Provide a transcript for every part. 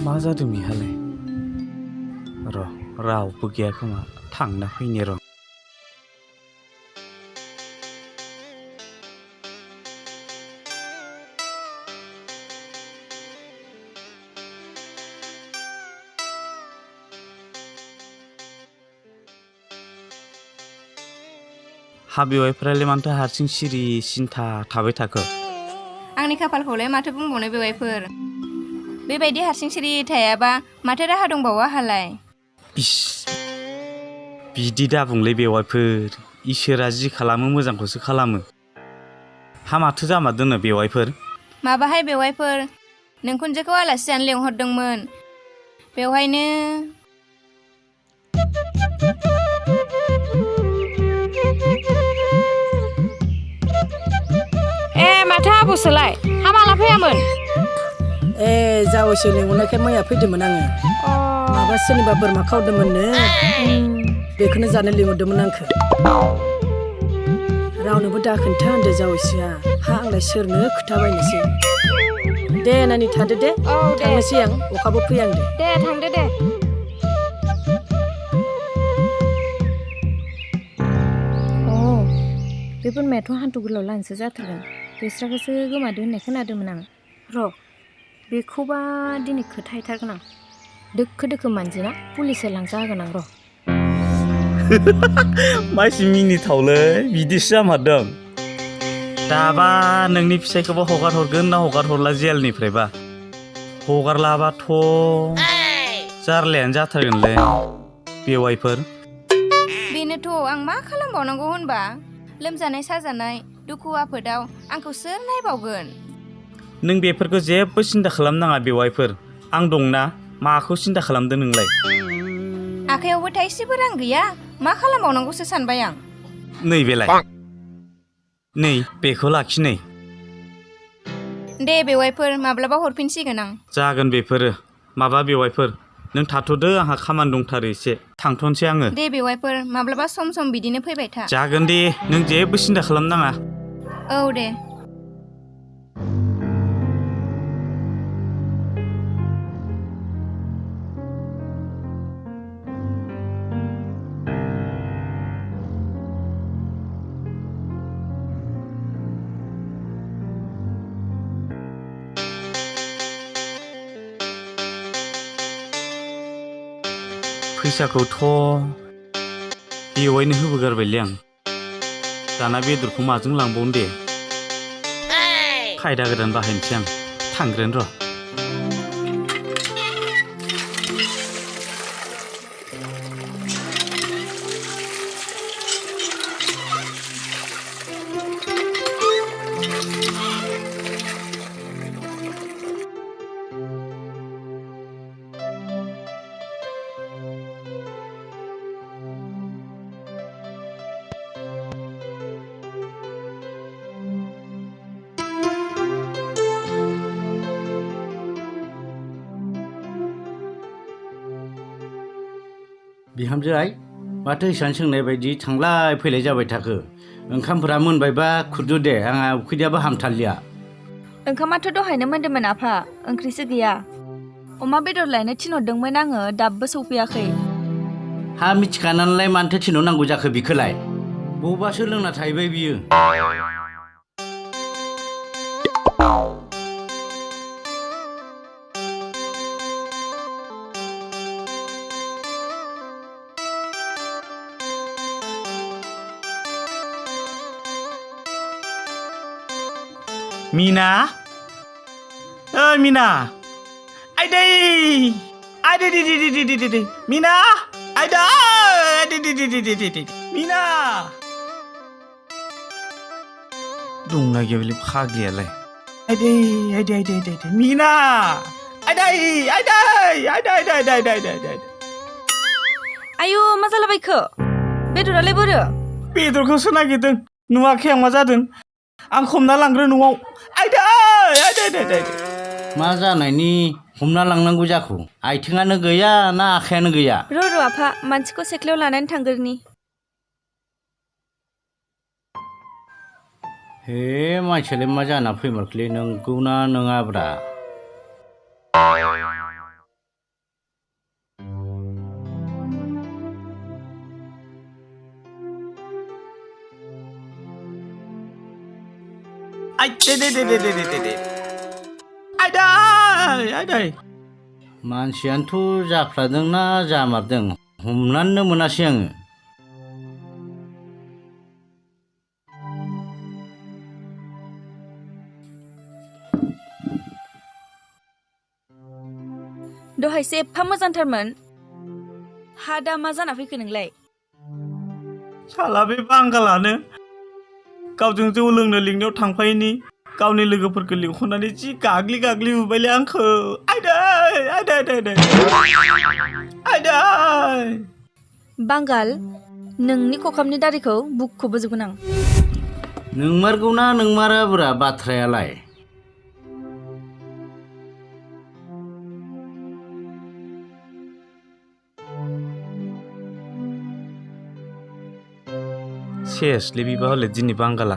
मा जादों बिहालाय र' रावबो गैया खोमा थांना फैनि र' हा बेवाइफोरालाय मानोथो हारसिं सिरि सिन्था थाबाय थाखो आंनि खाफालखौलाय माथो बुंबावनो बेवाइफोर बेबायदि हारसिं सिरि थायाबा माथो राहा दंबावो आहालाय इस बिदि दाबुंलै बेवाइफोर इसोरा जि खालामो मोजांखौसो खालामो हा माथो जामारदोंनो बेवाइफोर माबाहाय बेवाइफोर नोंखुनजोखौ आलासि जानो लेंहरदोंमोन बेवहायनो माथो आबौसोलाय हा माला फैयामोन जावैसो लेंहरनायखाय मैया फैदोंमोन आङो माबा सोरनिबा बोरमा खावदोंमोननो बेखौनो जानो लिंहरदोंमोन आंखौ रावनोबो दा खोन्था होनदो जावैसोआ हा आंलाय सोरनो खोथाबायनोसै दे नानि थादो दे थांनोसै आं अखाबो फैहांदो दे थांदो दे बे बोरमायाथ' हान्थु गोलाव लानसो जाथारगोन बेस्राखौसो गोमादो होननाय खोनादोंमोन आं र' बेखौबा दिनै खोथाहैथारगोन आं दोखो दोखो मानजिना पुलिसआव लांजागोन आं र' मासि मिनिथावलै बिदिसो जामारदों दाबा नोंनि फिसाइखौबा हगार हरगोन ना हगार हरला जेलनिफ्रायबा हगारलाबाथ' जारलायानो जाथारगोनलै बेवाइफोर बेनोथ' आं मा खालामबावनांगौ होनबा लोमजानाय साजानाय दुखु आफोदाव आंखौ सोर नायबावगोन नों बेफोरखौ जेबो सिन्था खालामनाङा बेवाइफोर आं दंना माखौ सिन्था खालामदों नोंलाय आखायावबो थाइसेबो रां गैया मा खालामबावनांगौसो सानबाय आं नैबेलाय नै बेखौ लाखिनै दे बेवाइफोर माब्लाबा हरफिनसिगोन आं जागोन बेफोरो माबा बेवाइफोर नों थाथ'दो आंहा खामानि दंथारो एसे थांथ'नोसै आङो दे बेवाइफोर माब्लाबा सम सम बिदिनो फैबाय था जागोन दे नों जेबो सिन्था खालामनाङा औ दे फैसाखौथ' बेवाइनो होबोगारबायलै आं दाना बेदरखौ माजों लांबावनो दे खायदा गोदान बाहायनोसै आं थांग्रोन र' बिहामजो आइ माथो इसान सोंनाय बायदि थांलाय फैलाय जाबाय थाखो ओंखामफोरा मोनबायबा खुरदो दे आंहा उखैनायाबो हामथारलिया ओंखामाथ' दहायनो मोन्दोंमोन आफा ओंख्रिसो गैया अमा बेदर लायनो थिनहरदोंमोन आङो दाबो सौफैयाखै हा मिथिखानानैलाय मानोथो थिनहरनांगौ जाखो बिखौलाय बबावबासो लोंना थाहैबाय बियो मीना मीना आइदै आइदै दे मीना आइदै दे मीना दंना गैया बेलाय फाग्लियालाय आइदै मीना आइदै आयु मा जालाबायखो बेदरालाय बोरो बेदरखौसो नागिरदों नुवाखै आं मा जादों आं हमना लांग्रो न'आव आइदै मा जानायनि हमना लांनांगौ जाखो आथिङानो गैया ना आखायानो गैया र' आफा मानसिखौ सेख्लायाव लानानै थांगोरनि हे मानसियालाय मा जाना फैमारखोलै नंगौना नङाब्रा Ai dे आयदै मानसियानोथ' जाफ्लादोंना जामारदों हमनानैनो मोनासै आङो दहायसो एफा मोजांथारमोन हा दा मा जाना फैखो नोंलाय साला बे बांगालानो गावजों जौ लोंनो लिंनायाव थांफायिनि गावनि लोगोफोरखौ लिंहरनानै जि गाग्लि बुबायलै आंखौ आयदै बांगाल नोंनि खखामनि दारिखौ बुखुबोजोबगोन आं नोंमारगौना नोंमाराब्रा बाथ्रायालाय सेसलै बिबा हले दिनै बांगाला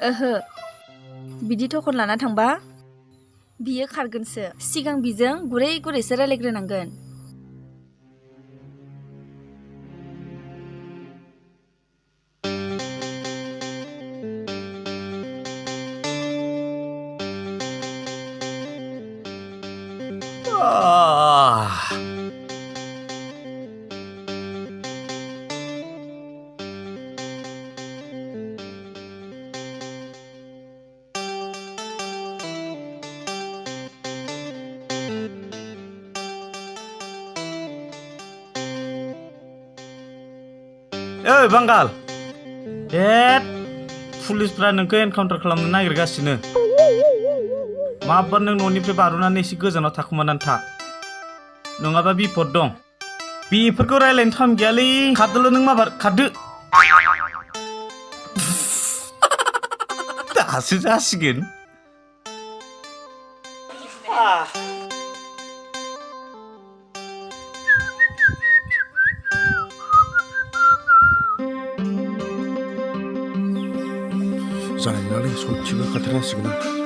ओहो बिदि थखन लाना थांबा बियो खारगोनसो सिगां बिजों गुरैसो रायलायग्रोनांगोन ओइ बांगाल पुलिसफ्रा नोंखौ एनकाउन्टार खालामनो नागिरगासिनो माब्बा नों न'निफ्राय बार'नानै एसे गोजानाव थाखुमानानै था नङाबा बिपद दं बेफोरखौ रायलायनो टाइम गैयालै खारदोल' नों माबार खारदो दासो जासिगोन जानाय नङालै सयथिबो खारथारनांसिगोन आं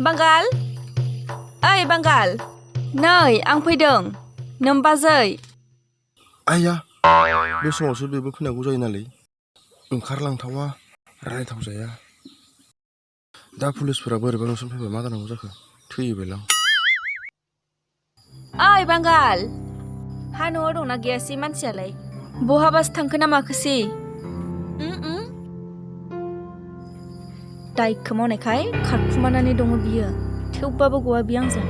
बांगाल ओइ बांगाल नै आं फैदों नोमबाजै आइया बे समावसो बेबो फैनांगौ जायो नालाय ओंखारलांथावा रायथाव जाया दा पुलिसफोरा बोरैबा न'सिम फैबा मा जानांगौ जाखो थैबायलां ओइ बांगाल हा न'आव दंना गैयासै मानसियालाय बहाबासो थांखो ना माखोसै दायखौ मावनायखाय खारखुमानानै दङ बियो थेवबाबो गवा बियो आंजों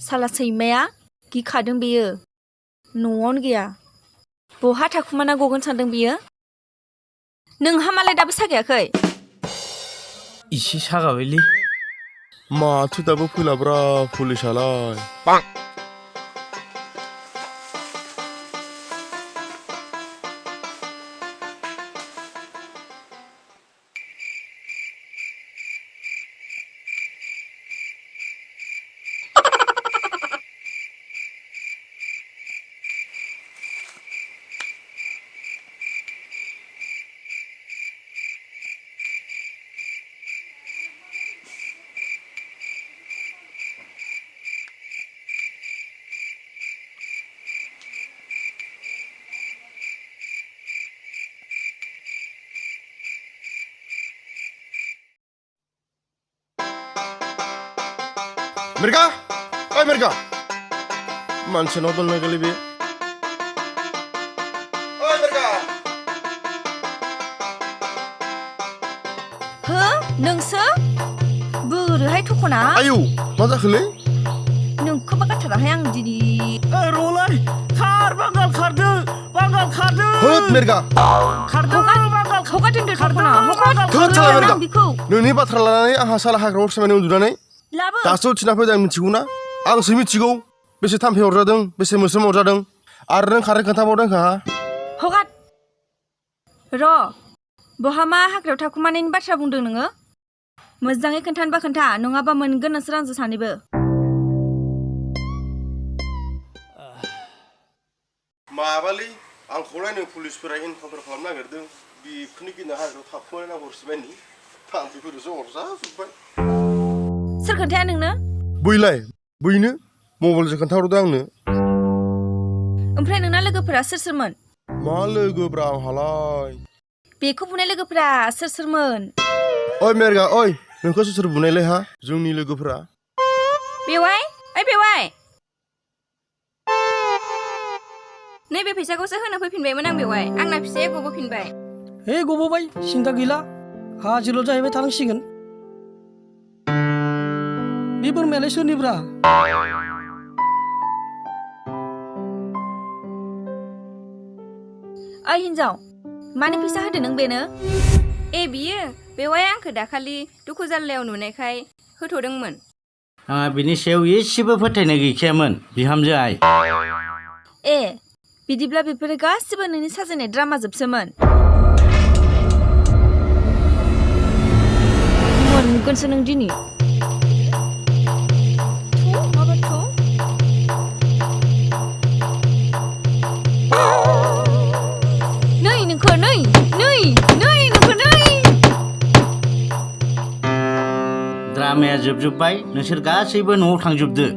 साला सैमाया गिखादों बेयो न'आवनो गैया बहा थाखुमाना गगोन सानदों बियो नोंहा मालाय दाबो सागायाखै इसे सागाबायलै माथो दाबो फैलाब्रा पुलिसालाय Mereka? Oi mereka? Manusia nonton lagi lebih. Oi mereka? हो नोंसो बोरैहाय थखना Ayo, masa kele? नोंखौबा गाथाराहाय आं दिनै रलाय खार बांगाल खारदो Hut mereka? खारदो बांगाल हगारदों थखना Hut salah mereka? बेखौ Nोंनि बाथ्रा लानानै आंहा साला हाग्रायाव समायना उन्दुनानै लाबो दासो थिना फैदों आं मिथिगौ ना? आंसो मिथिगौ बेसे थाम्फै अरजादों बेसे मोस्रोम अरजादों आरो नों खारै खोन्थाबावदों हा? हगार र' बहा मा हाग्रायाव थाखुमानायनि बाथ्रा बुंदों नोङो मोजाङै खोन्थानोबा खोन्था नङाबा मोनगोन नोंसोर आंजों सानैबो माबालै आंखौलाय नों पुलिसफोरा इनकाउन्टार खालामनो नागिरदों बेफोरनि गिना हाग्रायाव थाखुमानाय हरसिबायनि थाम्फैफोरसो अरजाजोब्बाय सोर खोन्थाया नोंनो बैलाय बैनो मबाइलजों खोन्थाहरदों आंनो ओमफ्राय नोंना लोगोफोरा सोर सोरमोन मा लोगोब्रा आंहालाय बेखौ बुनाय लोगोफोरा सोर सोरमोन ओइ मेरगा ओइ नोंखौ सोर बुनायलाय हा जोंनि लोगोफोरा बेवाय ओइ बेवाय नैबे फैसाखौसो होनो फैफिनबायमोन आं बेवाय आंना फिसाया गबोफिनबाय हे गबोबाय सिन्था गैला हाजिरल' जाहैबाय थानांसिगोन बे बोरमायालाय सोरनिब्रा ओइ हिन्जाव मानि फैसा होदो नों बेनो ए बियो बेवाय आंखौ दाखालि दुखु जाल्लायाव नुनायखाय होथ'दोंमोन आंहा बिनि सायाव एसेबो फोथायनाय गैखायामोन बिहामजो आइ ए बिदिब्ला बेफोरो गासिबो नोंनि साजायनाय ड्रामा जोबसोमोन मोनगोनसो नों दिनै नै नोंखौ नै नोंखौ नै द्रामाया जोबजोब्बाय नोंसोर गासैबो न'आव थांजोबदो